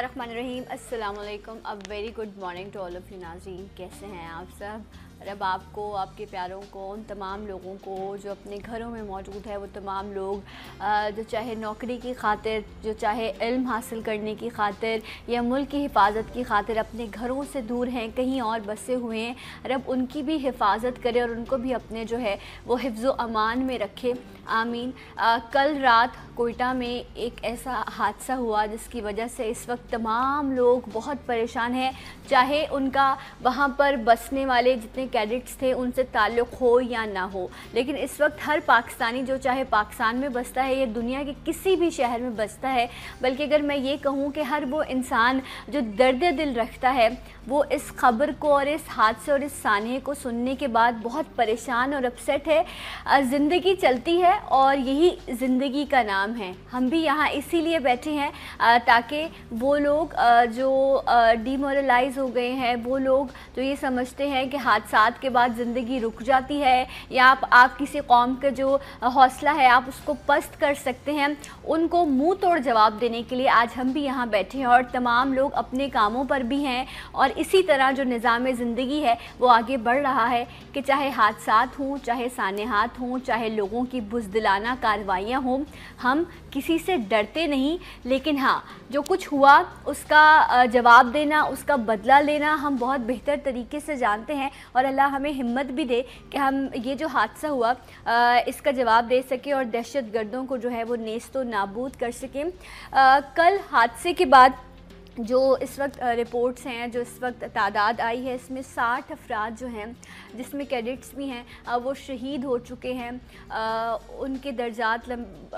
बिस्मिल्लाहिर्रहमानिर्रहीम। अस्सलाम वालेकुम। A very good morning to all of you नाज़रीन। कैसे हैं आप सब? और अब आपको, आपके प्यारों को, उन तमाम लोगों को जो अपने घरों में मौजूद है, वो तमाम लोग जो चाहे नौकरी की खातिर, जो चाहे इल्म हासिल करने की खातिर या मुल्क की हिफाजत की खातिर अपने घरों से दूर हैं, कहीं और बसे हुए हैं, रब उनकी भी हिफाजत करे और उनको भी अपने जो है वो हिफ्ज़ व अमान में रखे, आमीन। कल रात कोयटा में एक ऐसा हादसा हुआ जिसकी वजह से इस वक्त तमाम लोग बहुत परेशान हैं, चाहे उनका वहाँ पर बसने वाले जितने कैडेट्स थे उनसे ताल्लुक़ हो या ना हो, लेकिन इस वक्त हर पाकिस्तानी जो चाहे पाकिस्तान में बसता है या दुनिया के किसी भी शहर में बसता है, बल्कि अगर मैं ये कहूँ कि हर वो इंसान जो दर्द दिल रखता है वो इस ख़बर को और इस हादसे और इस सानहे को सुनने के बाद बहुत परेशान और अपसेट है। ज़िंदगी चलती है और यही ज़िंदगी का नाम है। हम भी यहाँ इसीलिए बैठे हैं ताकि वो लोग जो डिमोरलाइज़ हो गए हैं, वो लोग जो ये समझते हैं कि हादसात के बाद ज़िंदगी रुक जाती है या आप किसी कौम का जो हौसला है आप उसको पस्त कर सकते हैं, उनको मुँह तोड़ जवाब देने के लिए आज हम भी यहाँ बैठे हैं। और तमाम लोग अपने कामों पर भी हैं और इसी तरह जो निज़ाम ज़िंदगी है वो आगे बढ़ रहा है कि चाहे हादसात हों, चाहे सानेहात हों, चाहे लोगों की बुज़दिलाना कार्रवाइयाँ हों, हम किसी से डरते नहीं, लेकिन हाँ जो कुछ हुआ उसका जवाब देना, उसका बदला लेना हम बहुत बेहतर तरीके से जानते हैं और अल्लाह हमें हिम्मत भी दे कि हम ये जो हादसा हुआ इसका जवाब दे सकें और दहशत गर्दों को जो है वो नेस्तो नाबूद कर सकें। कल हादसे के बाद जो इस वक्त रिपोर्ट्स हैं, जो इस वक्त तादाद आई है, इसमें 60 अफराद जो हैं जिसमें कैडेट्स भी हैं वो शहीद हो चुके हैं। उनके दर्जात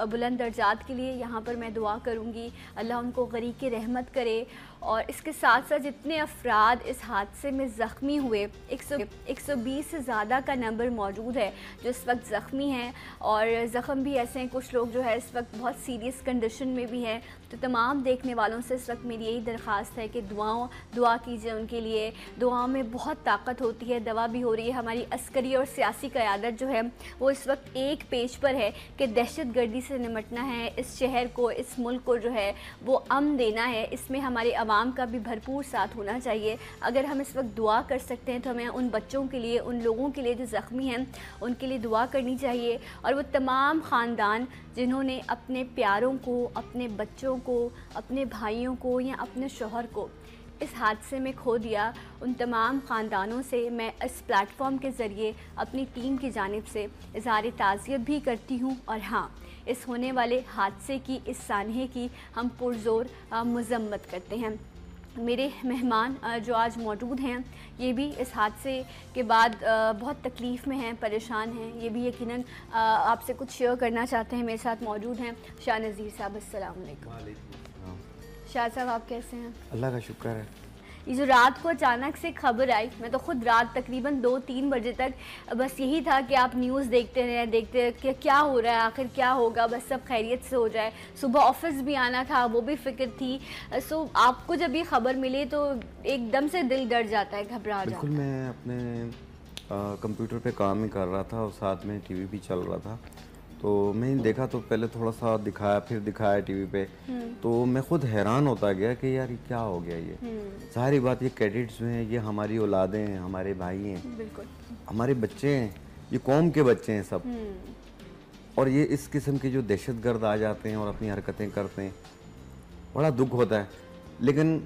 बुलंद दर्जात के लिए यहाँ पर मैं दुआ करूँगी, अल्लाह उनको गरीक़ रहमत करे। और इसके साथ साथ जितने अफराद इस हादसे में ज़ख्मी हुए 120 से ज़्यादा का नंबर मौजूद है जो इस वक्त ज़ख्मी हैं और ज़ख्म भी ऐसे हैं, कुछ लोग जो है इस वक्त बहुत सीरियस कंडीशन में भी हैं। तो तमाम देखने वालों से इस वक्त मेरी यही दरख्वास्त है कि दुआ कीजिए उनके लिए। दुआओं में बहुत ताकत होती है, दवा भी हो रही है। हमारी अस्करी और सियासी क़यादत जो है वो इस वक्त एक पेज पर है कि दहशत गर्दी से निमटना है, इस शहर को, इस मुल्क को जो है वो अमन देना है। इसमें हमारे अवाम का भी भरपूर साथ होना चाहिए। अगर हम इस वक्त दुआ कर सकते हैं तो हमें उन बच्चों के लिए, उन लोगों के लिए जो ज़ख्मी हैं उनके लिए दुआ करनी चाहिए। और वो तमाम ख़ानदान जिन्होंने अपने प्यारों को, अपने बच्चों को, अपने भाइयों को या अपने शौहर को इस हादसे में खो दिया, उन तमाम ख़ानदानों से मैं इस प्लेटफॉर्म के ज़रिए अपनी टीम की जानिब से इज़हार ताज़ियत भी करती हूँ। और हाँ, इस होने वाले हादसे की, इस सानहे की हम पुरज़ोर मज़म्मत करते हैं। मेरे मेहमान जो आज मौजूद हैं ये भी इस हादसे के बाद बहुत तकलीफ़ में हैं, परेशान हैं। ये भी यकीनन आपसे कुछ शेयर करना चाहते हैं। मेरे साथ मौजूद हैं शाह नज़ीर साहब। अस्सलाम वालेकुम। शाह साहब, आप कैसे हैं? अल्लाह का शुक्र है। ये जो रात को अचानक से खबर आई, मैं तो ख़ुद रात तकरीबन 2-3 बजे तक बस यही था कि आप न्यूज़ देखते रहे, देखते कि क्या हो रहा है, आखिर क्या होगा, बस सब खैरियत से हो जाए। सुबह ऑफिस भी आना था, वो भी फ़िक्र थी। सो आपको जब ये खबर मिली तो एकदम से दिल डर जाता है, घबरा जाता है। बिल्कुल, मैं अपने कंप्यूटर पे काम ही कर रहा था और साथ में टीवी भी चल रहा था। तो मैंने देखा तो पहले थोड़ा सा दिखाया, फिर दिखाया टीवी पे, तो मैं खुद हैरान होता गया कि यार ये क्या हो गया। ये सारी बात, ये कैडेट्स जो हैं ये हमारी औलादें हैं, हमारे भाई हैं, बिल्कुल हमारे बच्चे हैं, ये कौम के बच्चे हैं सब। और ये इस किस्म के जो दहशतगर्द आ जाते हैं और अपनी हरकतें करते हैं, बड़ा दुख होता है। लेकिन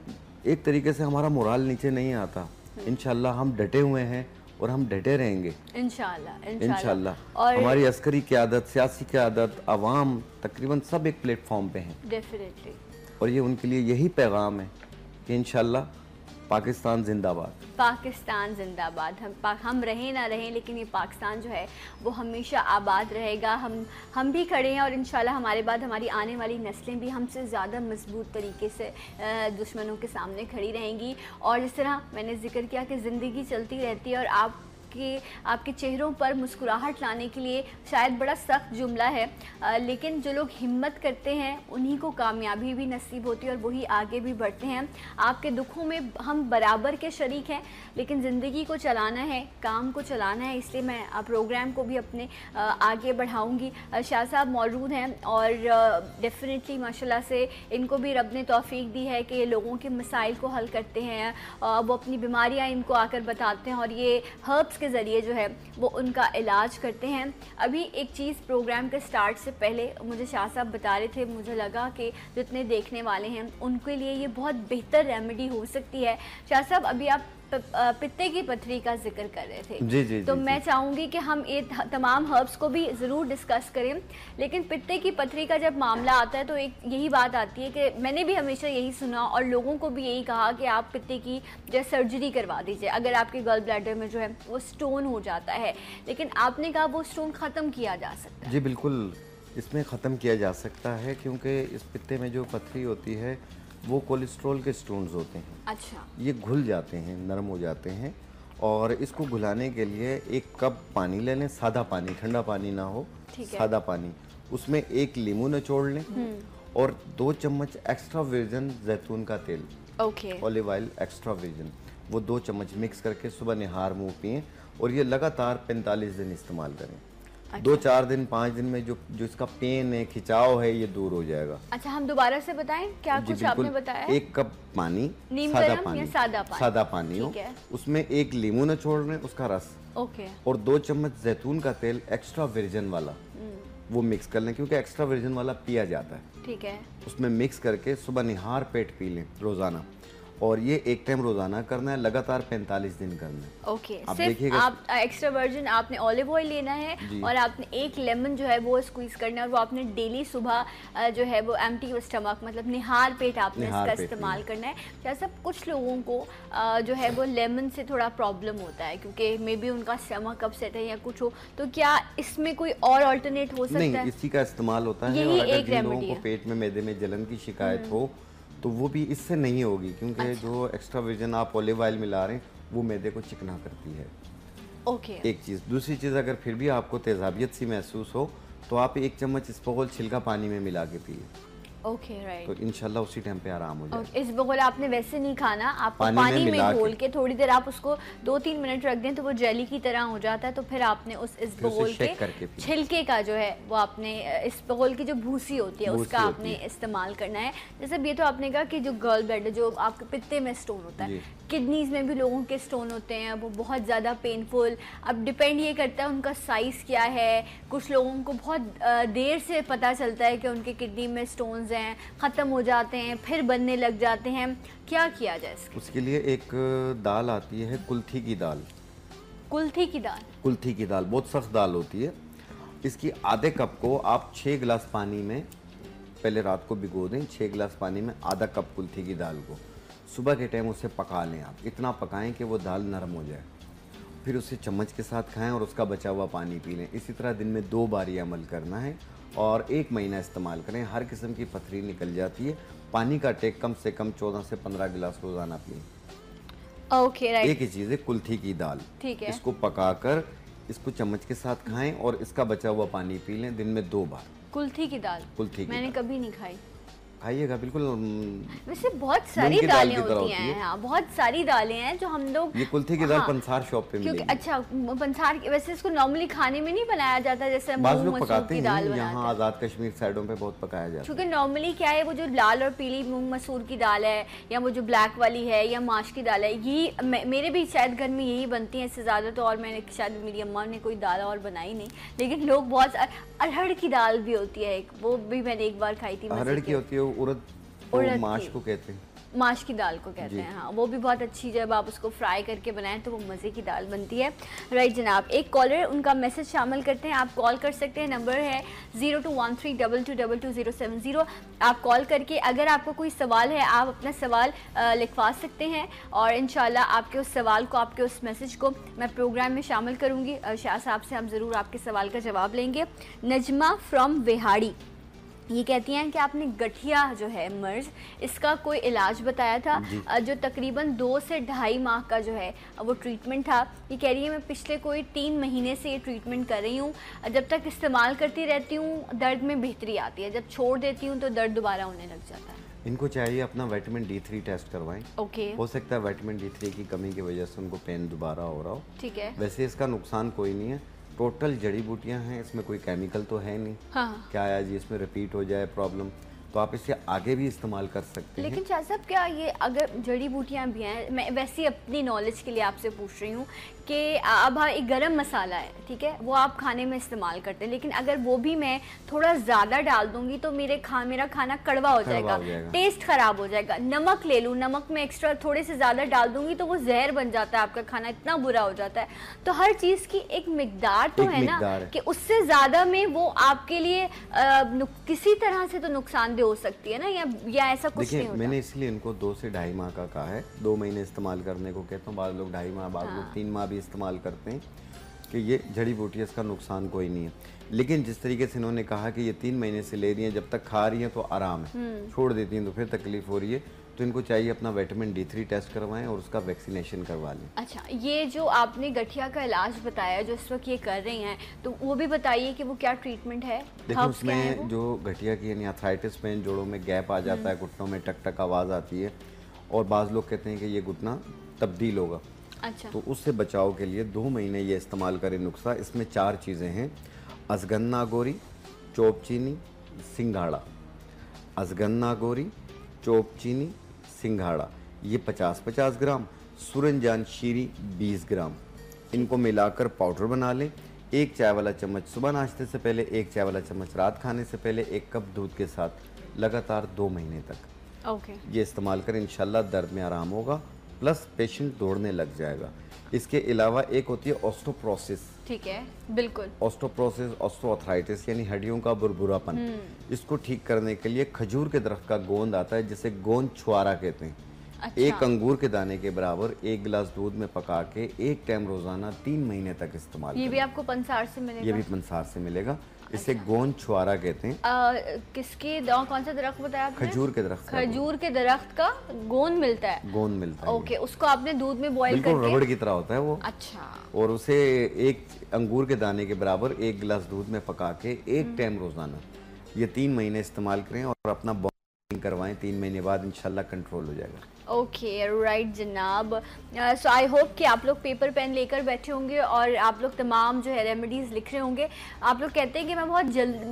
एक तरीके से हमारा मोराल नीचे नहीं आता। इंशाल्लाह हम डटे हुए हैं और हम डटे रहेंगे इंशाल्लाह। और हमारी अस्करी क़यादत, सियासी क़यादत, अवाम, तकरीबन सब एक प्लेटफॉर्म पे हैं डेफिनेटली। और ये उनके लिए यही पैगाम है कि इंशाल्लाह पाकिस्तान जिंदाबाद। पाकिस्तान जिंदाबाद। हम रहें ना रहें, लेकिन ये पाकिस्तान जो है वो हमेशा आबाद रहेगा। हम भी खड़े हैं और इंशाल्लाह हमारे बाद हमारी आने वाली नस्लें भी हमसे ज़्यादा मजबूत तरीके से दुश्मनों के सामने खड़ी रहेंगी। और जिस तरह मैंने जिक्र किया कि ज़िंदगी चलती रहती है और आप आपके चेहरों पर मुस्कुराहट लाने के लिए शायद बड़ा सख्त जुमला है, लेकिन जो लोग हिम्मत करते हैं उन्हीं को कामयाबी भी नसीब होती है और वही आगे भी बढ़ते हैं। आपके दुखों में हम बराबर के शरीक हैं, लेकिन ज़िंदगी को चलाना है, काम को चलाना है, इसलिए मैं प्रोग्राम को भी अपने आगे बढ़ाऊँगी। शाह साहब मौजूद हैं और डेफिनेटली माशाल्लाह से इनको भी रब ने तौफीक दी है कि ये लोगों के मसाइल को हल करते हैं, वो अपनी बीमारियां इनको आकर बताते हैं और ये हर्ब्स के ज़रिए जो है वो उनका इलाज करते हैं। अभी एक चीज़ प्रोग्राम के स्टार्ट से पहले मुझे शाह साहब बता रहे थे, मुझे लगा कि जितने देखने वाले हैं उनके लिए ये बहुत बेहतर रेमेडी हो सकती है। शाह साहब अभी आप पित्ते की पथरी का जिक्र कर रहे थे, जी जी तो जी, मैं चाहूँगी कि हम ये तमाम हर्ब्स को भी ज़रूर डिस्कस करें। लेकिन पित्ते की पथरी का जब मामला आता है तो एक यही बात आती है कि मैंने भी हमेशा यही सुना और लोगों को भी यही कहा कि आप पित्ते की जो सर्जरी करवा दीजिए अगर आपके गल ब्लैडर में जो है वो स्टोन हो जाता है, लेकिन आपने कहा वो स्टोन ख़त्म किया जा सकता है। जी बिल्कुल, इसमें ख़त्म किया जा सकता है क्योंकि इस पित्ते में जो पथरी होती है वो कोलेस्ट्रॉल के स्टोन्स होते हैं। अच्छा, ये घुल जाते हैं, नरम हो जाते हैं और इसको घुलाने के लिए 1 कप पानी ले लें, सादा पानी, ठंडा पानी ना हो, सादा पानी, उसमें 1 लीमू निचोड़ लें और 2 चम्मच एक्स्ट्रा वर्जिन जैतून का तेल, ऑलिव ऑयल एक्स्ट्रा वर्जिन, वो 2 चम्मच मिक्स करके सुबह निहार मुँह पिएं और ये लगातार 45 दिन इस्तेमाल करें। 2-4 दिन 5 दिन में जो इसका पेन है, खिंचाव है, ये दूर हो जाएगा। अच्छा, हम दोबारा से बताएं क्या कुछ आपने बताया? 1 कप पानी, सादा पानी हो, उसमें 1 लीमू निचोड़ लें, उसका रस, और 2 चम्मच जैतून का तेल एक्स्ट्रा वर्जिन वाला, वो मिक्स कर लें क्योंकि एक्स्ट्रा वर्जिन वाला पिया जाता है। ठीक है, उसमें मिक्स करके सुबह निहार पेट पी लें रोजाना, और ये 1 टाइम रोजाना करना है, लगातार 45 दिन करना है। ओके, सिर्फ आप एक्स्ट्रा वर्जिन आपने ऑलिव ऑयल लेना है और आपने 1 लेमन जो है वो स्क्वीज करना है और वो आपने डेली सुबह जो है वो एम्प्टी स्टमक मतलब निहार पेट आपने इसका इस्तेमाल करना है। जैसा कुछ लोगों को जो है वो लेमन से थोड़ा प्रॉब्लम होता है क्योंकि मे बी उनका स्टमक अपसेट है या कुछ हो, तो क्या इसमें कोई और अल्टरनेट हो सकता है? नहीं, इसी का इस्तेमाल होता है और अगर जिन लोगों को पेट में मैदे में जलन की शिकायत हो तो वो भी इससे नहीं होगी क्योंकि जो एक्स्ट्रा वर्जिन आप ऑलिव ऑयल मिला रहे हैं वो मैदे को चिकना करती है। एक चीज़। दूसरी चीज़, अगर फिर भी आपको तेज़ाबियत सी महसूस हो तो आप 1 चम्मच इसबगोल छिलका पानी में मिला के पिए। राइट, तो इंशाल्लाह उसी टाइम पे आराम हो जाएगा। इसबगोल आपने वैसे नहीं खाना, आप पानी में घोल के थोड़ी देर आप उसको 2-3 मिनट रख दें तो वो जेली की तरह हो जाता है, तो फिर आपने उस इसबगोल के छिलके का जो है वो आपने इसबगोल की जो भूसी होती है उसका आपने इस्तेमाल करना है। जैसे ये तो आपने कहा कि जो गल ब्लैडर जो आपके पित्ते में स्टोन होता है, किडनीज में भी लोगों के स्टोन होते हैं, वो बहुत ज़्यादा पेनफुल, अब डिपेंड ये करता है उनका साइज़ क्या है। कुछ लोगों को बहुत देर से पता चलता है कि उनके किडनी में स्टोन्स हैं, ख़त्म हो जाते हैं, फिर बनने लग जाते हैं, क्या किया जाए उसके लिए? एक दाल आती है कुल्थी की दाल। कुल्थी की दाल? कुल्थी की दाल बहुत सख्त दाल होती है। इसकी आधे कप को आप 6 गिलास पानी में पहले रात को भिगो दें, 6 गिलास पानी में आधा कप कुल्थी की दाल को सुबह के टाइम उसे पका लें। आप इतना पकाएं कि वो दाल नरम हो जाए, फिर उसे चम्मच के साथ खाएं और उसका बचा हुआ पानी पी लें। इसी तरह दिन में 2 बार ये अमल करना है और 1 महीना इस्तेमाल करें। हर किस्म की पथरी निकल जाती है। पानी का टेक कम से कम 14 से 15 गिलास रोजाना पिए। राइट। एक ही चीज़ है कुल्थी की दाल, ठीक है, इसको पकाकर इसको चम्मच के साथ खाएं और इसका बचा हुआ पानी पी लें दिन में 2 बार। कुल्थी की दाल? मैंने कभी नहीं खाई। खाइएगा बिल्कुल। वैसे बहुत सारी दालें होती हैं, हाँ बहुत सारी दालें हैं जो हम लोग, ये कुल्थी की दाल पंसार शॉप पे मिलेगी। अच्छा, पंसार वैसे इसको नॉर्मली खाने में नहीं बनाया जाता जैसे मूंग मसूर की दाल बनाते हैं। यहाँ आज़ाद कश्मीर साइडों पे बहुत पकाया जाता है। क्योंकि नॉर्मली क्या है, वो जो लाल और पीली मूंग मसूर की दाल है या वो जो ब्लैक वाली है या माश की दाल है, यही मेरे भी शायद घर में यही बनती है इससे ज़्यादा तो, और मैंने शायद मेरी अम्मा ने कोई दाल और बनाई नहीं। लेकिन लोग बहुत, अरहर की दाल भी होती है एक, वो भी मैंने एक बार खाई थी। अरहर की होती है, उड़द माश को कहते हैं, माश की दाल को कहते हैं, हाँ वो भी बहुत अच्छी, जब आप उसको फ्राई करके बनाएं तो वो मज़े की दाल बनती है। राइट जनाब, एक कॉलर, उनका मैसेज शामिल करते हैं। आप कॉल कर सकते हैं, नंबर है 0213222270। आप कॉल करके अगर आपको कोई सवाल है आप अपना सवाल लिखवा सकते हैं और इंशाल्लाह आपके उस सवाल को, आपके उस मैसेज को मैं प्रोग्राम में शामिल करूँगी। शाह साहब से हम ज़रूर आपके सवाल का जवाब लेंगे। नजमा फ्रॉम वेहाड़ी, ये कहती हैं कि आपने गठिया जो है मर्ज, इसका कोई इलाज बताया था जो तकरीबन 2 से 2.5 माह का जो है वो ट्रीटमेंट था। ये कह रही है मैं पिछले कोई 3 महीने से ये ट्रीटमेंट कर रही हूँ, जब तक इस्तेमाल करती रहती हूँ दर्द में बेहतरी आती है, जब छोड़ देती हूँ तो दर्द दोबारा होने लग जाता है। इनको चाहिए अपना विटामिन D3 टेस्ट करवाएं। ओके। हो सकता है विटामिन D3 की कमी की वजह से उनको पेन दोबारा हो रहा हो। ठीक है। वैसे इसका नुकसान कोई नहीं है, टोटल जड़ी बूटियां हैं, इसमें कोई केमिकल तो है नहीं। हाँ। क्या आया जी इसमें रिपीट हो जाए प्रॉब्लम, तो आप इसे आगे भी इस्तेमाल कर सकते हैं। लेकिन शाह साहब क्या ये अगर जड़ी बूटियां भी हैं, मैं वैसे ही अपनी नॉलेज के लिए आपसे पूछ रही हूँ कि अब एक गरम मसाला है, ठीक है, वो आप खाने में इस्तेमाल करते हैं, लेकिन अगर वो भी मैं थोड़ा ज़्यादा डाल दूंगी तो मेरा खाना कड़वा हो जाएगा, टेस्ट ख़राब हो जाएगा। नमक ले लूँ, नमक में एक्स्ट्रा थोड़े से ज़्यादा डाल दूंगी तो वो जहर बन जाता है, आपका खाना इतना बुरा हो जाता है। तो हर चीज़ की एक मिकदार तो है ना, कि उससे ज़्यादा में वो आपके लिए किसी तरह से तो नुकसानदेह हो सकती है ना, या ऐसा कुछ नहीं होता? मैंने इसलिए इनको 2 से 2.5 माह का कहा है, 2 महीने इस्तेमाल करने को कहता हूँ, बाद लोग 2.5 माह, बाद लोग 3 माह भी इस्तेमाल करते हैं, कि ये जड़ी बूटियाँ इसका नुकसान कोई नहीं है। लेकिन जिस तरीके से इन्होंने कहा कि ये 3 महीने से ले रही हैं, जब तक खा रही हैं तो आराम है, छोड़ देती हैं तो फिर तकलीफ हो रही है, तो इनको चाहिए अपना विटामिन D3 टेस्ट करवाएं और उसका वैक्सीनेशन करवा लें। अच्छा, ये जो आपने गठिया का इलाज बताया जो इस वक्त ये कर रही हैं, तो वो भी बताइए कि वो क्या ट्रीटमेंट है? देखो उसमें जो गठिया की यानी आर्थराइटिस में जोड़ों में गैप आ जाता है, घुटनों में टक टक आवाज़ आती है, और बाज़ लोग कहते हैं कि ये घुटना तब्दील होगा। अच्छा। तो उससे बचाव के लिए 2 महीने ये इस्तेमाल करें नुस्खा। इसमें 4 चीज़ें हैं: अजगन्ना गोरी, चोप चीनी, सिंघाड़ा। अजगन्ना गोरी, चोप चीनी, सिंघाड़ा, ये 50-50 ग्राम, सूरजजान शीरी 20 ग्राम। इनको मिलाकर पाउडर बना लें। 1 चाय वाला चम्मच सुबह नाश्ते से पहले, 1 चाय वाला चम्मच रात खाने से पहले, 1 कप दूध के साथ लगातार 2 महीने तक ये इस्तेमाल करें। इंशाल्लाह दर्द में आराम होगा, प्लस पेशेंट दौड़ने लग जाएगा। इसके अलावा एक होती है ऑस्टोप्रोसिस। ठीक है, बिल्कुल। ऑस्टोप्रोसिस, ऑस्टोआर्थराइटिस यानी हड्डियों का बुरबुरापन, इसको ठीक करने के लिए खजूर के दरख्त का गोंद आता है, जिसे गोंद छुआरा कहते हैं। अच्छा। 1 अंगूर के दाने के बराबर 1 गिलास दूध में पका के 1 टाइम रोजाना 3 महीने तक इस्तेमाल। ये भी आपको पंसार से मिलेगा? ये भी पंसार से मिलेगा। इसे गोंद छुआरा कहते हैं। किसके कौन सा दरख्त बताया आपने? खजूर के दरख्त। खजूर के दरख्त का गोंद मिलता है? गोंद मिलता है। ओके, उसको आपने दूध में बॉईल करके, रबड़ की तरह होता है वो। अच्छा। और उसे 1 अंगूर के दाने के बराबर 1 गिलास दूध में पका के 1 टाइम रोजाना ये 3 महीने इस्तेमाल करें और अपना बॉइलिंग करवाएं। 3 महीने बाद इंशाल्लाह कंट्रोल हो जाएगा। ओके, राइट जनाब। सो आई होप कि आप लोग पेपर पेन लेकर बैठे होंगे और आप लोग तमाम जो है रेमेडीज़ लिख रहे होंगे। आप लोग कहते हैं कि मैं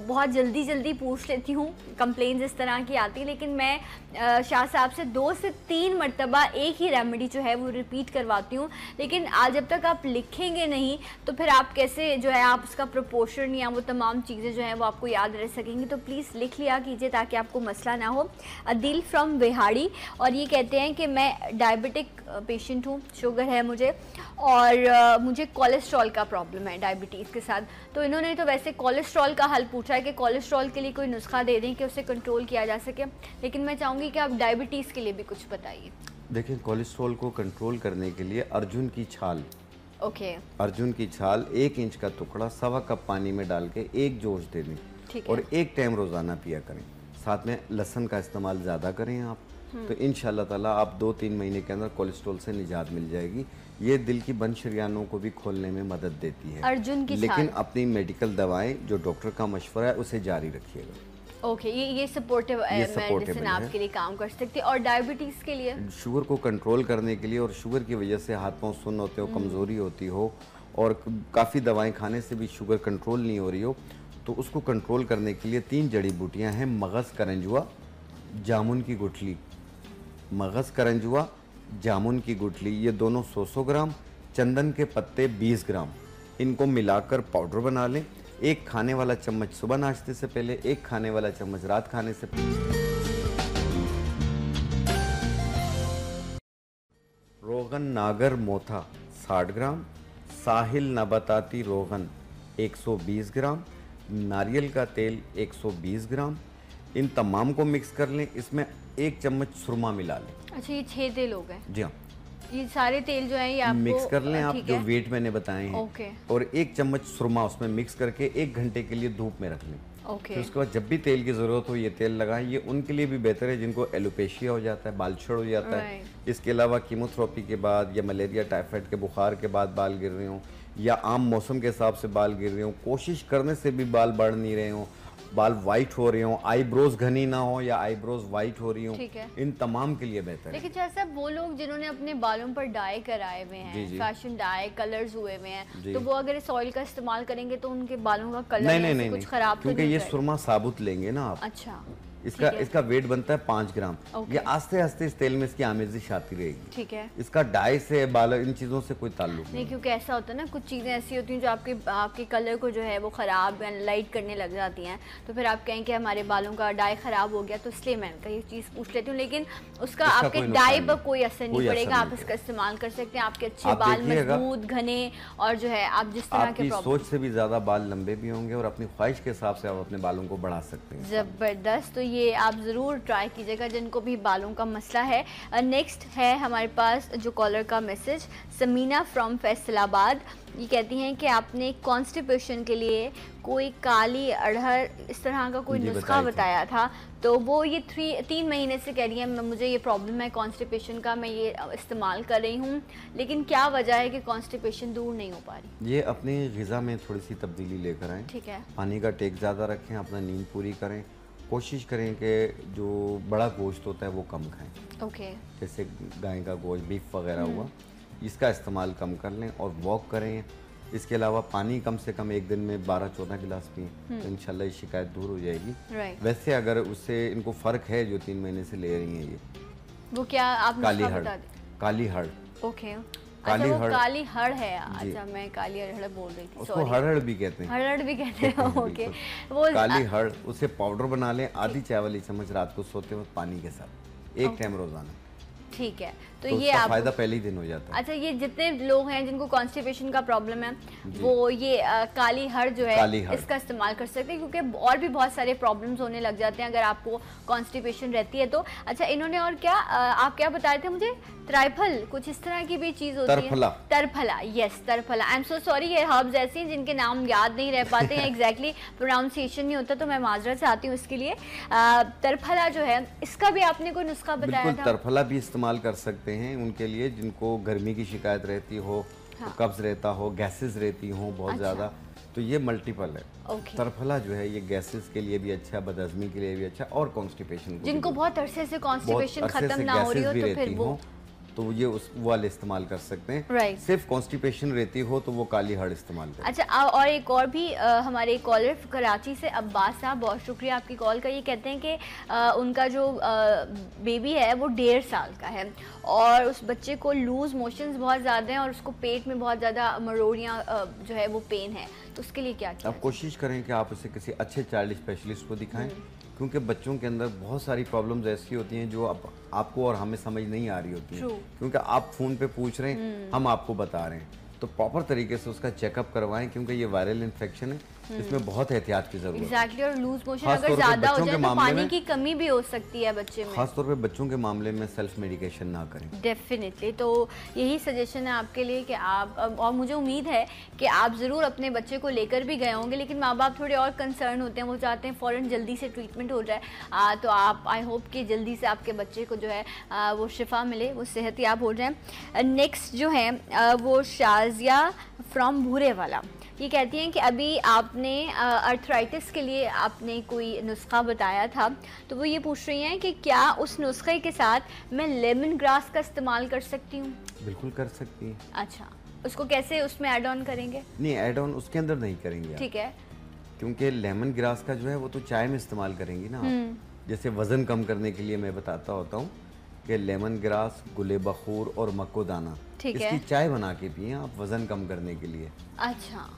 बहुत जल्दी पूछ लेती हूँ, कंप्लेंट्स इस तरह की आती, लेकिन मैं शाह साहब से 2 से 3 मरतबा एक ही रेमेडी जो है वो रिपीट करवाती हूँ। लेकिन आज जब तक आप लिखेंगे नहीं तो फिर आप कैसे जो है आप उसका प्रोपोर्शन या वो तमाम चीज़ें जो हैं वो आपको याद रह सकेंगी। तो प्लीज़ लिख लिया कीजिए ताकि आपको मसला ना हो। अदिल फ्रॉम बिहाड़ी, और ये कहते हैं कि मैं डायबिटिक पेशेंट हूँ, शुगर है मुझे, और मुझे कोलेस्ट्रॉल का प्रॉब्लम है डायबिटीज़ के साथ। तो इन्होंने तो वैसे कोलेस्ट्रॉल का हल पूछा है कि कोलेस्ट्रॉल के लिए कोई नुस्खा दे दें कि उसे कंट्रोल किया जा सके, लेकिन मैं चाहूँगी कि आप डायबिटीज़ के लिए भी कुछ बताइए। देखिए, कोलेस्ट्रॉल को कंट्रोल करने के लिए अर्जुन की छाल, अर्जुन की छाल 1 इंच का टुकड़ा 1.25 कप पानी में डाल के 1 जोश दे दें और 1 टाइम रोज़ाना पिया करें। साथ में लहसुन का इस्तेमाल ज़्यादा करें आप, तो इंशाल्लाह ताला आप 2-3 महीने के अंदर कोलेस्ट्रॉल से निजात मिल जाएगी। ये दिल की बंद शरियानों को भी खोलने में मदद देती है। अर्जुन की लेकिन अपनी मेडिकल दवाएं जो डॉक्टर का मशवरा है उसे जारी रखिएगा। ओके, ये सपोर्टिव मेडिसिन आपके लिए काम कर सकती है। और डायबिटीज़ के लिए, शुगर को कंट्रोल करने के लिए, और शुगर की वजह से हाथ पांव सुन्न होते हो, कमज़ोरी होती हो और काफ़ी दवाएं खाने से भी शुगर कंट्रोल नहीं हो रही हो, तो उसको कंट्रोल करने के लिए 3 जड़ी बूटियाँ हैं: मगज़ करंजुआ, जामुन की गुठली। मगज़ करंजुआ, जामुन की गुठली, ये दोनों 100 ग्राम, चंदन के पत्ते 20 ग्राम, इनको मिलाकर पाउडर बना लें। 1 खाने वाला चम्मच सुबह नाश्ते से पहले, 1 खाने वाला चम्मच रात खाने से पहले। रोगन नागर मोथा 60 ग्राम, साहिल नबाताती रोगन 120 ग्राम, नारियल का तेल 120 ग्राम, इन तमाम को मिक्स कर लें। इसमें 1 चम्मच सुरमा मिला लें। अच्छा, ये 6 तेल हो गए? जी हाँ, ये सारे तेल जो है ये आपको मिक्स कर लें आप, जो वेट मैंने बताए हैं। ओके। और 1 चम्मच सुरमा उसमें मिक्स करके 1 घंटे के लिए धूप में रख लें। ओके। फिर उसके बाद जब भी तेल की ज़रूरत हो ये तेल लगाएं। ये उनके लिए भी बेहतर है जिनको एलोपेशिया हो जाता है, बाल छड़ हो जाता है। इसके अलावा कीमोथेरेपी के बाद या मलेरिया टाइफाइड के बुखार के बाद बाल गिर रहे हों या आम मौसम के हिसाब से बाल गिर रहे हों, कोशिश करने से भी बाल बढ़ नहीं रहे हों, बाल वाइट हो रहे हों, आईब्रोज घनी ना हो या आईब्रोज वाइट हो रही हों, इन तमाम के लिए बेहतर है। लेकिन जैसे वो लोग जिन्होंने अपने बालों पर डाई कराए हुए हैं, फैशन डाई कलर्स हुए हुए हैं, तो वो अगर इस ऑयल का इस्तेमाल करेंगे तो उनके बालों का कलर नहीं, कुछ खराब क्योंकि ये सुरमा साबुत लेंगे ना आप। अच्छा। इसका वेट बनता है 5 ग्राम। ये आस्ते आस्ते इस तेल में इसकी आमेजिश आती रहेगी। ठीक है। इसका डाई से बाल इन चीजों से कोई ताल्लुक नहीं, क्योंकि ऐसा होता है ना, कुछ चीजें ऐसी होती हैं जो आपके कलर को जो है वो खराब लाइट करने लग जाती हैं, तो फिर आप कहें कि हमारे बालों का डाई खराब हो गया, तो इसलिए मैंने ये चीज पूछ लेती हूँ। लेकिन उसका आपके डाई पर कोई असर नहीं पड़ेगा, आप इसका इस्तेमाल कर सकते हैं। आपके अच्छे बाल मजबूत घने और जो है आप जिस तरह के सोच से भी ज्यादा बाल लंबे भी होंगे और अपनी ख्वाहिश के हिसाब से आप अपने बालों को बढ़ा सकते हैं। जबरदस्त। तो ये आप जरूर ट्राई कीजिएगा जिनको भी बालों का मसला है। नेक्स्ट है हमारे पास जो कॉलर का मैसेज, समीना फ्रॉम फैसलाबाद। ये कहती हैं कि आपने कॉन्स्टिपेशन के लिए कोई काली अड़हर इस तरह का कोई नुस्खा बताया था, तो वो ये 3 महीने से कह रही है मुझे ये प्रॉब्लम है कॉन्स्टिपेशन का, मैं ये इस्तेमाल कर रही हूँ, लेकिन क्या वजह है कि कॉन्स्टिपेशन दूर नहीं हो पा रही। ये अपनी ग़िज़ा में थोड़ी सी तब्दीली लेकर आएँ। ठीक है। पानी का टेक ज़्यादा रखें, अपना नींद पूरी करें, कोशिश करें कि जो बड़ा गोश्त होता है वो कम खाएं। ओके। जैसे गाय का गोश्त, बीफ वगैरह हुआ, इसका इस्तेमाल कम कर लें और वॉक करें। इसके अलावा पानी कम से कम एक दिन में 12-14 गिलास पिएं, तो इंशाल्लाह ये शिकायत दूर हो जाएगी। वैसे अगर उससे इनको फ़र्क है जो 3 महीने से ले रही हैं, ये वो क्या आप काली हड़। ओके। काली हड़। काली हड़ है। अच्छा, मैं काली हड़ बोल रही थी। उसको हड़हड़ भी कहते हैं। हड़हड़ भी कहते हैं। ओके। वो काली हड़, उसे पाउडर बना लें, आधी चाय वाली चम्मच रात को सोते वक्त पानी के साथ, एक टाइम रोजाना। ठीक है। तो ये आप फायदा पहले ही दिन हो जाता है। अच्छा, ये जितने लोग हैं जिनको कॉन्स्टिपेशन का प्रॉब्लम है, वो ये काली हड़ जो है इसका इस्तेमाल कर सकते हैं, क्योंकि और भी बहुत सारे प्रॉब्लम्स होने लग जाते हैं अगर आपको कॉन्स्टिपेशन रहती है तो। अच्छा, इन्होंने और क्या आप क्या बता रहे थे मुझे, ट्राइफल कुछ इस तरह की भी चीज होती है। Triphala. Yes, Triphala. I am so sorry, ये हर्ब्स ऐसे हैं जिनके नाम याद नहीं रह पाते हैं, एग्जैक्टली प्रोनाउंसिएशन नहीं होता, तो मैं माजरत चाहती हूँ इसके लिए। तरफला जो है, इसका भी आपने कोई नुस्खा बताया था? तरफला भी इस्तेमाल कर सकते हैं उनके लिए जिनको गर्मी की शिकायत रहती हो, कब्ज रहता हो, गैसेस रहती हो बहुत ज़्यादा, तो ये मल्टीपल है। तरफला जो है ये गैसेस के लिए भी अच्छा, बदहज़मी के लिए भी अच्छा, और कॉन्स्टिपेशन जिनको बहुत अरसे से कॉन्स्टिपेशन खत्म ना हो रही हो तो फिर वो तो ये उस वाले इस्तेमाल कर सकते हैं। सिर्फ कॉन्स्टिपेशन रहती हो तो वो काली हड़ इस्तेमाल करें। अच्छा, और एक और भी हमारे कॉलर कराची से अब्बास साहब, बहुत शुक्रिया आपकी कॉल का। ये कहते हैं कि उनका जो बेबी है वो 1.5 साल का है और उस बच्चे को लूज मोशंस बहुत ज़्यादा हैं और उसको पेट में बहुत ज़्यादा मरोड़ियाँ जो है वो पेन है, तो उसके लिए क्या किया? आप कोशिश करें कि आप उसे किसी अच्छे चाइल्ड स्पेशलिस्ट को दिखाएं, क्योंकि बच्चों के अंदर बहुत सारी प्रॉब्लम्स ऐसी होती हैं जो आपको और हमें समझ नहीं आ रही होती हैं, क्योंकि आप फ़ोन पे पूछ रहे हैं, हम आपको बता रहे हैं, तो प्रॉपर तरीके से उसका चेकअप करवाएं, क्योंकि ये वायरल इन्फेक्शन है, इसमें बहुत एहतियात की जरूरत है। एग्जैक्टली। और लूज मोशन अगर ज्यादा हो जाए तो पानी की कमी भी हो सकती है बच्चे में। खास तौर पे बच्चों के मामले में सेल्फ मेडिकेशन ना करें। डेफिनेटली। तो यही सजेशन है आपके लिए कि आप, और मुझे उम्मीद है कि आप ज़रूर अपने बच्चे को लेकर भी गए होंगे, लेकिन माँ बाप थोड़े और कंसर्न होते हैं, वो चाहते हैं फ़ौरन जल्दी से ट्रीटमेंट हो जाए। तो आप, आई होप कि जल्दी से आपके बच्चे को जो है वो शिफा मिले, वो सेहतियाब हो जाए। नेक्स्ट जो है वो शाजिया फ्रॉम भूरे वाला, ये कहती हैं कि अभी आपने अर्थराइटिस के लिए आपने कोई नुस्खा बताया था, तो वो ये पूछ रही हैं कि क्या उस नुस्खे के साथ मैं लेमन ग्रास का इस्तेमाल कर सकती हूँ? बिल्कुल कर सकती हैं। अच्छा, उसको कैसे उसमें ऐड ऑन करेंगे? नहीं, ऐड ऑन उसके अंदर नहीं करेंगे। ठीक है। क्योंकि लेमन ग्रास का जो है वो तो चाय में इस्तेमाल करेंगी ना आप। जैसे वज़न कम करने के लिए मैं बताता होता हूँ कि लेमन ग्रास, गुले बखूर और मक्कोदाना, इसकी चाय बना के पिए आप वज़न कम करने के लिए। अच्छा,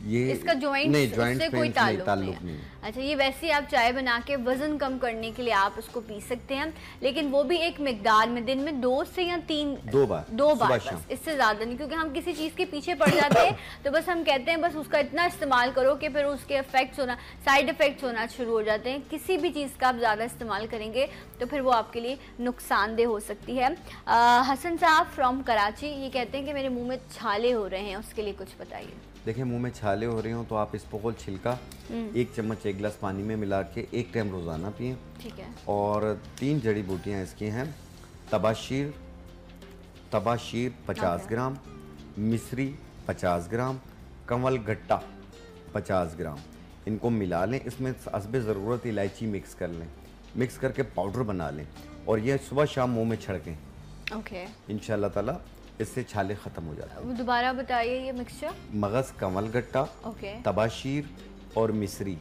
ये इसका जॉइंट से कोई ताल्लुक नहीं। अच्छा, ये वैसे ही आप चाय बना के वजन कम करने के लिए आप उसको पी सकते हैं, लेकिन वो भी एक मिकदार में, दिन में 2 से या 2 बार बस, इससे ज्यादा नहीं, क्योंकि हम किसी चीज के पीछे पड़ जाते हैं तो बस हम कहते हैं बस उसका इतना इस्तेमाल करो कि फिर उसके इफेक्ट्स होना, साइड इफेक्ट्स होना शुरू हो जाते हैं। किसी भी चीज का आप ज्यादा इस्तेमाल करेंगे तो फिर वो आपके लिए नुकसानदेह हो सकती है। हसन साहब फ्रॉम कराची, ये कहते हैं कि मेरे मुंह में छाले हो रहे हैं, उसके लिए कुछ बताइए। देखिए मुंह में छाले हो रही हो तो आप इसबगोल छिलका 1 चम्मच 1 गिलास पानी में मिला के 1 टाइम रोज़ाना पिएं। ठीक है। और 3 जड़ी बूटियाँ इसकी हैं, तबाशीर 50 ग्राम, मिश्री 50 ग्राम, कंवल गट्टा 50 ग्राम, इनको मिला लें। इसमें हस्बे ज़रूरत इलायची मिक्स कर लें, मिक्स करके पाउडर बना लें और ये सुबह शाम मुंह में छिड़कें। ओके। इंशाल्लाह ताला इससे छाले ख़त्म हो जाते हैं। दोबारा बताइए ये मिक्सचर। मगज़, कंवल गट्टा, ओके, तबाशीर और मिश्री,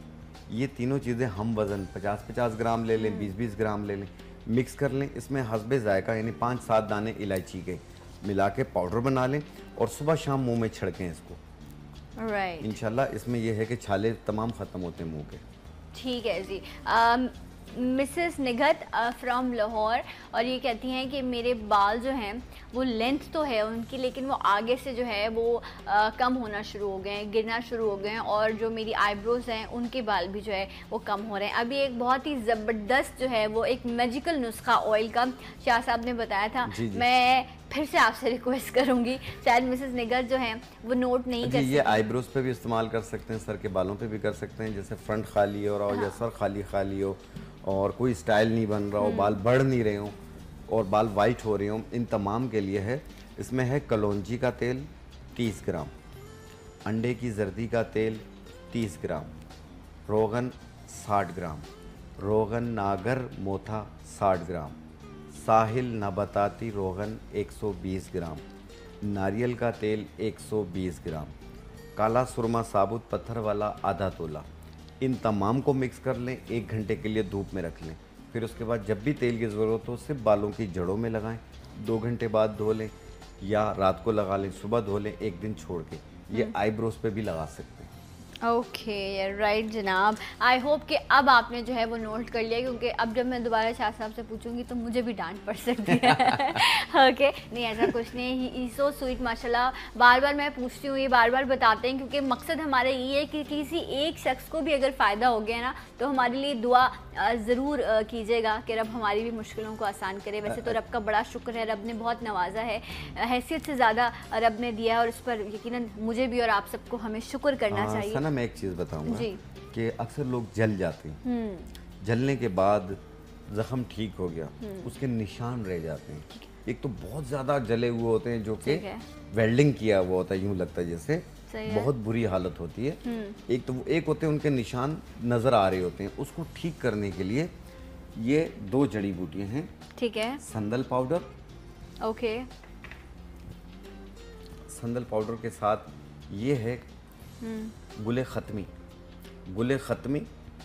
ये तीनों चीज़ें हम वज़न 50-50 ग्राम ले लें, 20-20 ग्राम ले लें, मिक्स कर लें। इसमें हस्बे जायका यानी 5-7 दाने इलायची के मिला के पाउडर बना लें और सुबह शाम मुंह में छिड़कें इसको। राइट। इंशाल्लाह इसमें यह है कि छाले तमाम ख़त्म होते हैं मुंह के। ठीक है जी। मिसेस निगत फ्रॉम लाहौर, और ये कहती हैं कि मेरे बाल जो हैं वो लेंथ तो है उनकी, लेकिन वो आगे से जो है वो कम होना शुरू हो गए हैं, गिरना शुरू हो गए हैं, और जो मेरी आईब्रोज़ हैं उनके बाल भी जो है वो कम हो रहे हैं। अभी एक बहुत ही ज़बरदस्त जो है वो एक मैजिकल नुस्खा ऑयल का शाह साहब ने बताया था। जी जी। मैं फिर से आपसे रिक्वेस्ट करूंगी, शायद मिसेस निगत जो हैं वो नोट नहीं कर ये आईब्रोज पे भी इस्तेमाल कर सकते हैं, सर के बालों पे भी कर सकते हैं, जैसे फ्रंट खाली हो रहा हो या सर खाली हो और कोई स्टाइल नहीं बन रहा हो, बाल बढ़ नहीं रहे हो और बाल वाइट हो रहे हो, इन तमाम के लिए है। इसमें है कलौंजी का तेल 30 ग्राम, अंडे की जर्दी का तेल 30 ग्राम, रोगन 60 ग्राम, रोगन नागर मोथा 60 ग्राम, साहिल नबाताती रोगन 120 ग्राम, नारियल का तेल 120 ग्राम, काला सुरमा साबुत पत्थर वाला आधा तोला। इन तमाम को मिक्स कर लें, 1 घंटे के लिए धूप में रख लें। फिर उसके बाद जब भी तेल की ज़रूरत हो सिर्फ बालों की जड़ों में लगाएं, 2 घंटे बाद धो लें या रात को लगा लें, सुबह धो लें 1 दिन छोड़ के। ये आईब्रोज पे भी लगा सकते हैं। ओके, राइट जनाब। आई होप कि अब आपने जो है वो नोट कर लिया, क्योंकि अब जब मैं दोबारा शाह साहब से पूछूंगी तो मुझे भी डांट पड़ सकती है। ओके, नहीं ऐसा कुछ नहीं, ही सो स्वीट माशाल्लाह। बार बार मैं पूछती हूँ, ये बार बार बताते हैं, क्योंकि मकसद हमारा ये है कि किसी एक शख्स को भी अगर फ़ायदा हो गया ना तो हमारे लिए दुआ ज़रूर कीजिएगा कि रब हमारी भी मुश्किलों को आसान करे। वैसे तो रब का बड़ा शुक्र है, रब ने बहुत नवाजा है, हैसियत से ज़्यादा रब ने दिया है, और इस पर यकीनन मुझे भी और आप सबको हमें शुक्र करना चाहिए। मैं एक चीज़ बताऊंगा कि अक्सर लोग जल जाते हैं, जलने के बाद जख्म ठीक हो गया उसके निशान रह जाते हैं। एक तो बहुत ज़्यादा जले हुए होते हैं जो कि वेल्डिंग किया हुआ होता है, यूँ लगता है जैसे बहुत बुरी हालत होती है। एक होते हैं उनके निशान नज़र आ रहे होते हैं, उसको ठीक करने के लिए ये 2 जड़ी बूटियाँ हैं। ठीक है। संदल पाउडर, ओके, संदल पाउडर के साथ ये है गुले ख़त्मी, गुले ख़त्मी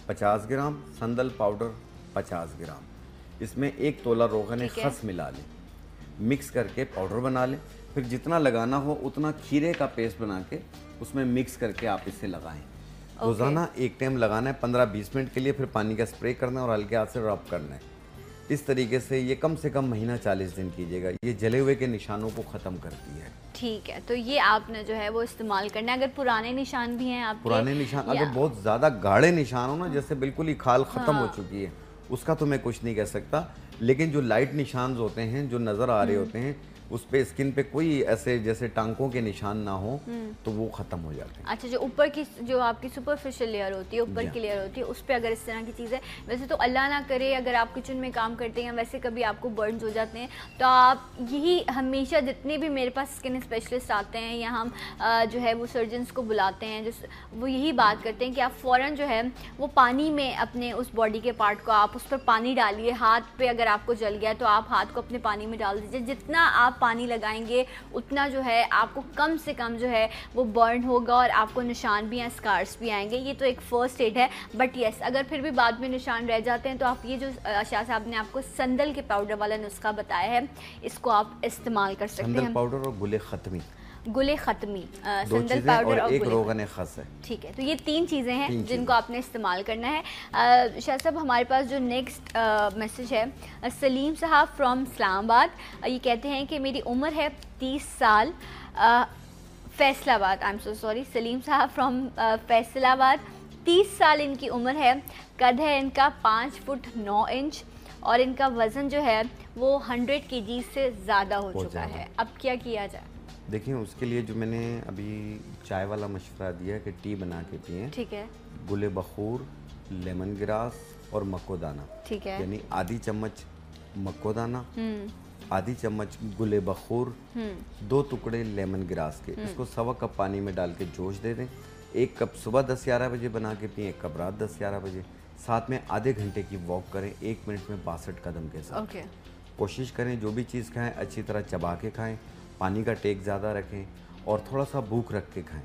50 ग्राम, संदल पाउडर 50 ग्राम। इसमें 1 तोला रोगन खस मिला लें, मिक्स करके पाउडर बना लें। फिर जितना लगाना हो उतना खीरे का पेस्ट बना के उसमें मिक्स करके आप इसे लगाएं। रोज़ाना 1 टाइम लगाना है 15-20 मिनट के लिए, फिर पानी का स्प्रे करना है और हल्के हाथ से रब करना है। इस तरीके से ये कम से कम महीना 40 दिन कीजिएगा, ये जले हुए के निशानों को ख़त्म करती है। ठीक है, तो ये आपने जो है वो इस्तेमाल करना है। अगर पुराने निशान भी हैं आपके, पुराने निशान अगर बहुत ज़्यादा गाढ़े निशान हो ना, जैसे बिल्कुल ही खाल ख़त्म हो चुकी है, उसका तो मैं कुछ नहीं कह सकता, लेकिन जो लाइट निशान होते हैं जो नज़र आ रहे होते हैं उस पे स्किन पे कोई ऐसे जैसे टांकों के निशान ना हो तो वो खत्म हो जाते हैं। अच्छा, जो ऊपर की जो आपकी सुपरफिशियल लेयर होती है, ऊपर की लेयर होती है, उस पे अगर इस तरह की चीज़ें, वैसे तो अल्लाह ना करे अगर आप किचन में काम करते हैं, वैसे कभी आपको बर्न्स हो जाते हैं, तो आप यही हमेशा जितने भी मेरे पास स्किन स्पेशलिस्ट आते हैं या हम जो है वो सर्जन्स को बुलाते हैं, वो यही बात करते हैं कि आप फ़ौरन जो है वो पानी में अपने उस बॉडी के पार्ट को आप उस पर पानी डालिए। हाथ पे अगर आपको जल गया तो आप हाथ को अपने पानी में डाल दीजिए। जितना आप पानी लगाएंगे उतना जो है आपको कम से कम जो है वो बर्न होगा और आपको निशान भी या स्कार्स भी आएंगे। ये तो एक फ़र्स्ट एड है, बट येस अगर फिर भी बाद में निशान रह जाते हैं तो आप ये जो शाह साहब ने आपको संदल के पाउडर वाला नुस्खा बताया है, इसको आप इस्तेमाल कर सकते हैं। संदल पाउडर और गुले ख़त्मी, गुले ख़त्मी, संदल पाउडर और एक रोगन खस है। ठीक है, तो ये 3 चीज़ें हैं जिनको आपने इस्तेमाल करना है। शाह साहब, हमारे पास जो नेक्स्ट मैसेज है सलीम साहब फ्रॉम इस्लामाबाद, ये कहते हैं कि मेरी उम्र है 30 साल, फैसलाबाद, आई एम सो सॉरी, सलीम साहब फ्रॉम फैसलाबाद, 30 साल इनकी उम्र है, कद है इनका 5 फुट 9 इंच और इनका वज़न जो है वो 100 kg से ज़्यादा हो चुका है। अब क्या किया जाए? देखिए उसके लिए जो मैंने अभी चाय वाला मशवरा दिया है कि टी बना के पिएं। ठीक है। गुले बखूर, लेमन ग्रास और मक्कोदाना। ठीक है। यानी आधी चम्मच मक्कोदाना, आधी चम्मच गुले बखूर, 2 टुकड़े लेमन ग्रास के, इसको 1.25 कप पानी में डाल के जोश दे दें। 1 कप सुबह 10-11 बजे बना के पिएं, 1 कप रात 10-11 बजे। साथ में आधे घंटे की वॉक करें 1 मिनट में 62 कदम के साथ। ओके। कोशिश करें जो भी चीज़ खाएं अच्छी तरह चबा के खाएं, पानी का टेक ज़्यादा रखें और थोड़ा सा भूख रख के खाएं,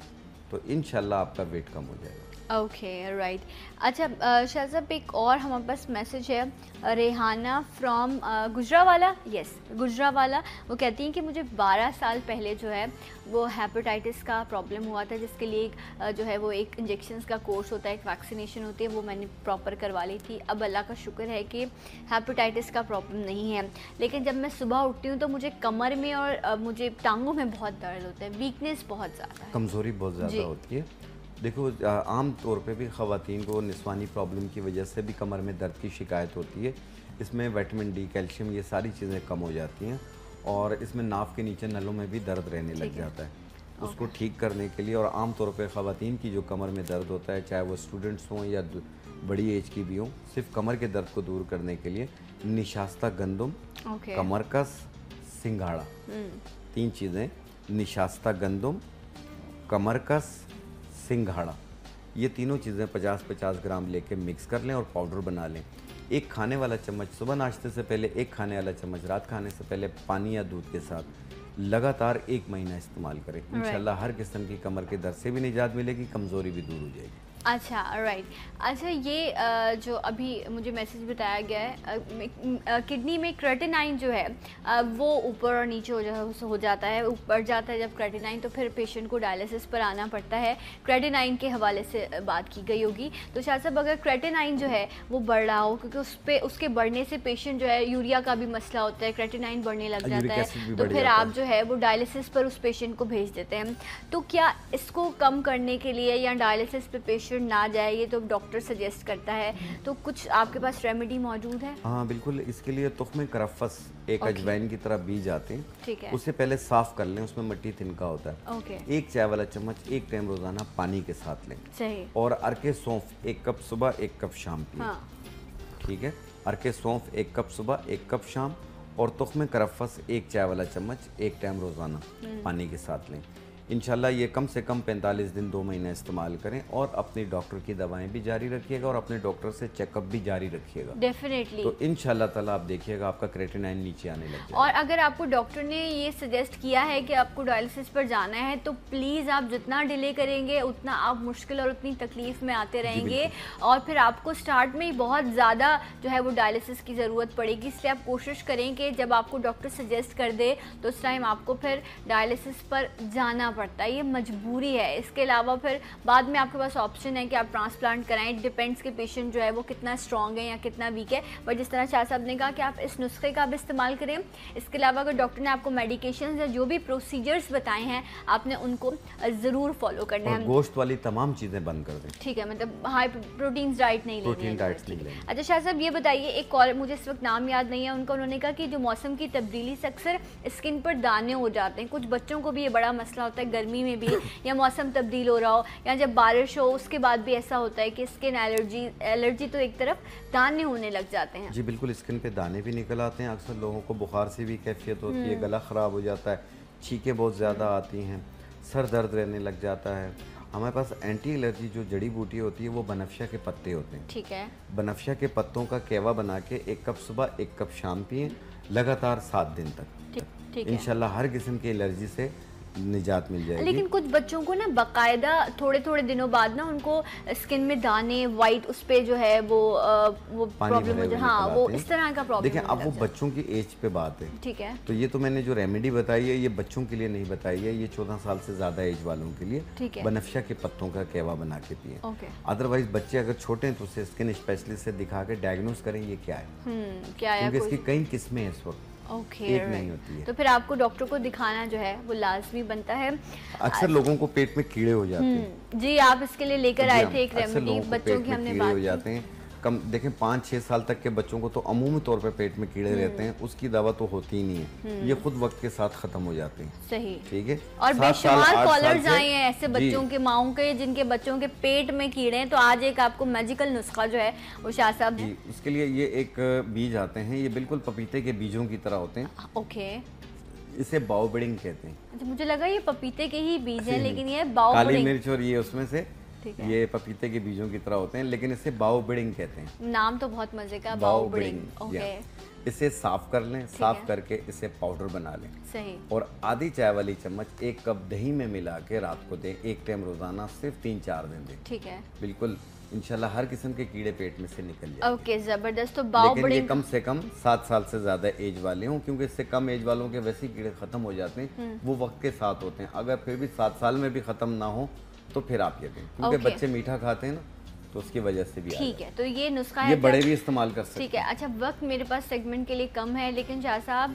तो इंशाल्लाह आपका वेट कम हो जाएगा। Okay right. अच्छा शाहज़ाब, एक और हमारे पास मैसेज है रेहाना फ्रॉम गुजरावाला। यस, गुजरावाला। वो कहती हैं कि मुझे 12 साल पहले जो है वो हेपेटाइटिस का प्रॉब्लम हुआ था, जिसके लिए एक जो है वो एक इंजेक्शंस का कोर्स होता है, एक वैक्सीनेशन होती है, वो मैंने प्रॉपर करवा ली थी। अब अल्लाह का शुक्र है कि हेपेटाइटिस का प्रॉब्लम नहीं है। लेकिन जब मैं सुबह उठती हूँ तो मुझे कमर में और मुझे टांगों में बहुत दर्द होता है, वीकनेस बहुत ज़्यादा है, कमज़ोरी बहुत ज़्यादा होती है। देखो आम तौर पे भी ख़वातीन को निस्वानी प्रॉब्लम की वजह से भी कमर में दर्द की शिकायत होती है। इसमें विटामिन डी, कैल्शियम, ये सारी चीज़ें कम हो जाती हैं और इसमें नाफ के नीचे नलों में भी दर्द रहने लग जाता है। उसको ठीक करने के लिए, और आम तौर पे ख़वातीन की जो कमर में दर्द होता है, चाहे वो स्टूडेंट्स हों या बड़ी एज की भी हों, सिर्फ कमर के दर्द को दूर करने के लिए निशास्ता गंदम, कमरकस, सिंघाड़ा, 3 चीज़ें, निशास्ता गंदम, कमरकस, सिंघाड़ा, ये तीनों चीज़ें 50-50 ग्राम लेके मिक्स कर लें और पाउडर बना लें। 1 खाने वाला चम्मच सुबह नाश्ते से पहले, 1 खाने वाला चम्मच रात खाने से पहले पानी या दूध के साथ लगातार 1 महीना इस्तेमाल करें। इंशाल्लाह हर किस्म की कमर के दर्द से भी निजात मिलेगी, कमज़ोरी भी दूर हो जाएगी। अच्छा राइट। अच्छा ये जो अभी मुझे मैसेज बताया गया है, किडनी में क्रेटिनाइन जो है वो ऊपर और नीचे हो जाता है, ऊपर जाता है जब क्रेटिनाइन, तो फिर पेशेंट को डायलिसिस पर आना पड़ता है। क्रेटिनाइन के हवाले से बात की गई होगी, तो शायद साहब अगर क्रेटिनाइन जो है वो बढ़ रहा हो, क्योंकि उसके बढ़ने से पेशेंट जो है, यूरिया का भी मसला होता है, क्रेटिनाइन बढ़ने लग जाता है, तो फिर आप जो है वो डायलिसिस पर उस पेशेंट को भेज देते हैं। तो क्या इसको कम करने के लिए या डायलिसिस पे पेशेंट ना जाए, ये तो डॉक्टर सजेस्ट करता है, तो कुछ आपके पास रेमेडी मौजूद है? हाँ बिल्कुल, इसके लिए तुख्मे करफस एक अजवाइन की तरह बीज आते हैं। ठीक है। उसे पहले साफ कर लें, उसमें मिट्टी तिनका होता है। ओके। 1 चाय वाला चम्मच 1 टाइम रोजाना पानी के साथ लें। सही। और अर्के सौंफ 1 कप सुबह 1 कप शाम पिए। हाँ। ठीक है, अर्के सौंफ 1 कप सुबह 1 कप शाम, और तुख्मे करफस 1 चाय वाला चम्मच 1 टाइम रोजाना पानी के साथ लें। इंशाल्लाह ये कम से कम 45 दिन 2 महीने इस्तेमाल करें, और अपनी डॉक्टर की दवाएं भी जारी रखिएगा और अपने डॉक्टर से चेकअप भी जारी रखिएगा। डेफिनेटली। तो इंशाल्लाह ताला आप देखिएगा आपका क्रेटिनाइन नीचे आने लग जाएगा। और अगर आपको डॉक्टर ने ये सजेस्ट किया है कि आपको डायलिसिस पर जाना है, तो प्लीज़ आप जितना डिले करेंगे उतना आप मुश्किल और उतनी तकलीफ में आते रहेंगे, और फिर आपको स्टार्ट में ही बहुत ज़्यादा जो है वो डायलिसिस की ज़रूरत पड़ेगी। इसलिए आप कोशिश करें कि जब आपको डॉक्टर सजेस्ट कर दे तो उस टाइम आपको फिर डायलिसिस पर जाना पड़ता है, ये मजबूरी है। इसके अलावा फिर बाद में आपके पास ऑप्शन है कि आप ट्रांसप्लांट कराएं, डिपेंड्स के पेशेंट जो है वो कितना स्ट्रॉन्ग है या कितना वीक है। बट जिस तरह शाह साहब ने कहा कि आप इस नुस्खे का भी इस्तेमाल करें। इसके अलावा अगर डॉक्टर ने आपको मेडिकेशन या जो भी प्रोसीजर्स बताए हैं आपने उनको ज़रूर फॉलो करना है। गोश्त वाली तमाम चीज़ें बंद कर दें। ठीक है, मतलब हाई प्रोटीन डाइट नहीं लेनी। अच्छा शाह साहब ये बताइए, एक कॉलर, मुझे इस वक्त नाम याद नहीं है उनका, उन्होंने कहा कि जो मौसम की तब्दीली से अक्सर स्किन पर दाने हो जाते हैं, कुछ बच्चों को भी ये बड़ा मसला होता है, गर्मी में भी या मौसम तब्दील हो रहा हो या जब बारिश हो उसके बाद भी ऐसा होता है कि स्किन एलर्जी तो एक तरफ दाने होने लग जाते हैं। जी बिल्कुल, स्किन पे दाने भी निकल आते हैं। अक्सर लोगों को बुखार से भी कैफियत होती है, गला ख़राब हो जाता है, छींकें बहुत ज़्यादा आती हैं, सर दर्द रहने लग जाता है। हमारे पास एंटी एलर्जी जो जड़ी बूटी होती है वो बनफशा के पत्ते होते हैं। ठीक है। बनफशा के पत्तों का केवा बना के 1 कप सुबह 1 कप शाम पिए, लगातार 7 दिन तक। ठीक है। इंशाल्लाह हर किस्म की एलर्जी से निजात मिल जाएगी। लेकिन कुछ बच्चों को ना बाकायदा थोड़े थोड़े दिनों बाद ना उनको स्किन में दाने वाइट उस पे जो है वो प्रॉब्लम हो जाए। हाँ, वो इस तरह का प्रॉब्लम। देखिए अब वो बच्चों की एज पे बात है। ठीक है। तो ये तो मैंने जो रेमेडी बताई है ये बच्चों के लिए नहीं बताई है, ये 14 साल से ज्यादा एज वालों के लिए। ठीक है। बनफशा के पत्तों का केवा बना के पिए। अदरवाइज बच्चे अगर छोटे हैं तो उसे स्किन स्पेशलिस्ट से दिखा के डायग्नोज करें ये क्या है, क्या है, क्योंकि इसकी कई किस्में हैं इस वक्त। एक नहीं होती है। तो फिर आपको डॉक्टर को दिखाना जो है वो लाजमी बनता है। अक्सर लोगों को पेट में कीड़े हो जाते हैं। जी, आप इसके लिए लेकर आए थे एक रेमेडी, बच्चों की हमने बात हो जाते हैं, कम देखें 5-6 साल तक के बच्चों को तो अमूमी तौर पे पेट में कीड़े रहते हैं, उसकी दवा तो होती ही नहीं है, ये खुद वक्त के साथ खत्म हो जाते हैं। सही, ठीक है। और बेशुमार कॉलर्स आए हैं ऐसे बच्चों के, माओं के, जिनके बच्चों के पेट में कीड़े हैं। तो आज एक आपको मैजिकल नुस्खा जो है वो शाह साहब जी, उसके लिए ये एक बीज आते हैं, ये बिल्कुल पपीते के बीजों की तरह होते हैं। ओके, इसे बाओबिडिंग कहते हैं। अच्छा, मुझे लगा ये पपीते के ही बीज हैं, लेकिन ये काली बाओबिडिंग, मिर्च और ये उसमें से ये पपीते के बीजों की तरह होते हैं, लेकिन इसे बाओबिडिंग कहते हैं। नाम तो बहुत मजे का, बाओबिडिंग। ओके, इसे साफ कर लें, साफ करके इसे पाउडर बना लें। सही। और आधी चाय वाली चम्मच 1 कप दही में मिला के रात को दें, 1 टाइम रोजाना, सिर्फ 3-4 दिन दें। ठीक है, बिल्कुल इंशाल्लाह हर किस्म के कीड़े पेट में से निकल जाएंगे। ओके, जबरदस्त। तो लेकिन ये कम से कम 7 साल से ज्यादा एज वाले हों, क्योंकि इससे कम एज वालों के वैसे ही कीड़े खत्म हो जाते हैं, वो वक्त के साथ होते हैं। अगर फिर भी 7 साल में भी खत्म ना हो तो फिर आप ये दें, क्योंकि बच्चे मीठा खाते हैं ना, तो उसकी वजह से भी। ठीक है, तो ये नुस्खा है, ये बड़े भी इस्तेमाल कर सकते हैं। ठीक है। अच्छा, वक्त मेरे पास सेगमेंट के लिए कम है, लेकिन शाह साहब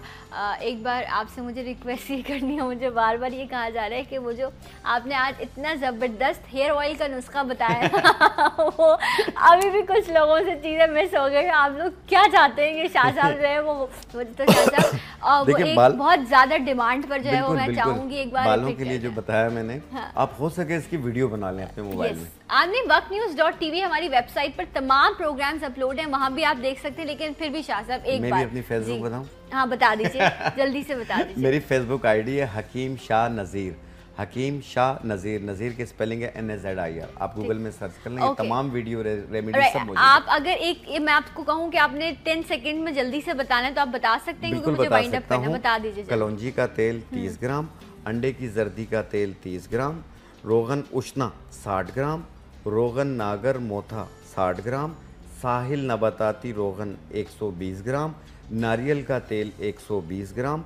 एक बार आपसे मुझे रिक्वेस्ट ये करनी है, मुझे बार बार ये कहा जा रहा है कि वो जो आपने आज इतना ज़बरदस्त हेयर ऑयल का नुस्खा बताया वो अभी भी कुछ लोगों से चीज़ें मिस हो गई। आप लोग क्या चाहते हैं कि शाह साहब जो है वो तो शाह साहब वो एक बहुत ज़्यादा डिमांड पर जो है वो मैं चाहूँगी एक बार बालों के लिए जो बताया मैंने, आप हो सके इसकी वीडियो बना लें अपने मोबाइल में। आपने वक्तन्यूज़.tv हमारी वेबसाइट पर तमाम प्रोग्राम्स अपलोड हैं, वहाँ भी आप देख सकते हैं। लेकिन फिर भी शाह साहब एक बार अपनी फेसबुक बताऊं? हाँ, बता दीजिए, जल्दी से बता दीजिए। मेरी फेसबुक आईडी है हकीम शाह नज़ीर, हकीम शाह नज़ीर, नज़ीर की स्पेलिंग है NAZIR। आप गूगल में सर्च कर लेंगे, तमाम वीडियो रेमेडी सब मौजूद है। आप अगर मैं आपको कहूँ कि आपने 10 सेकंड में जल्दी से बताना है तो आप बता सकते हैं, क्योंकि मुझे वाइंड अप करना है। बता दीजिए। कलौंजी का तेल 30 ग्राम, अंडे की जर्दी का तेल 30 ग्राम, रोगन उशना 60 ग्राम, रोगन नागर मोथा 60 ग्राम, साहिल नबाताती रोगन 120 ग्राम, नारियल का तेल 120 ग्राम,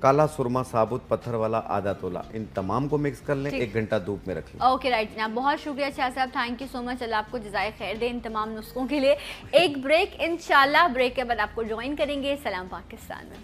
काला सुरमा साबुत पत्थर वाला आधा तोला। इन तमाम को मिक्स कर लें, 1 घंटा धूप में रख लें। ओके, राइट जनाब, बहुत शुक्रिया शाह साहब, थैंक यू सो मच। अल्लाह आपको जज़ाए खैर दे इन तमाम नुस्खों के लिए। एक ब्रेक, इंशाल्लाह ब्रेक के बाद आपको ज्वाइन करेंगे सलाम पाकिस्तान में।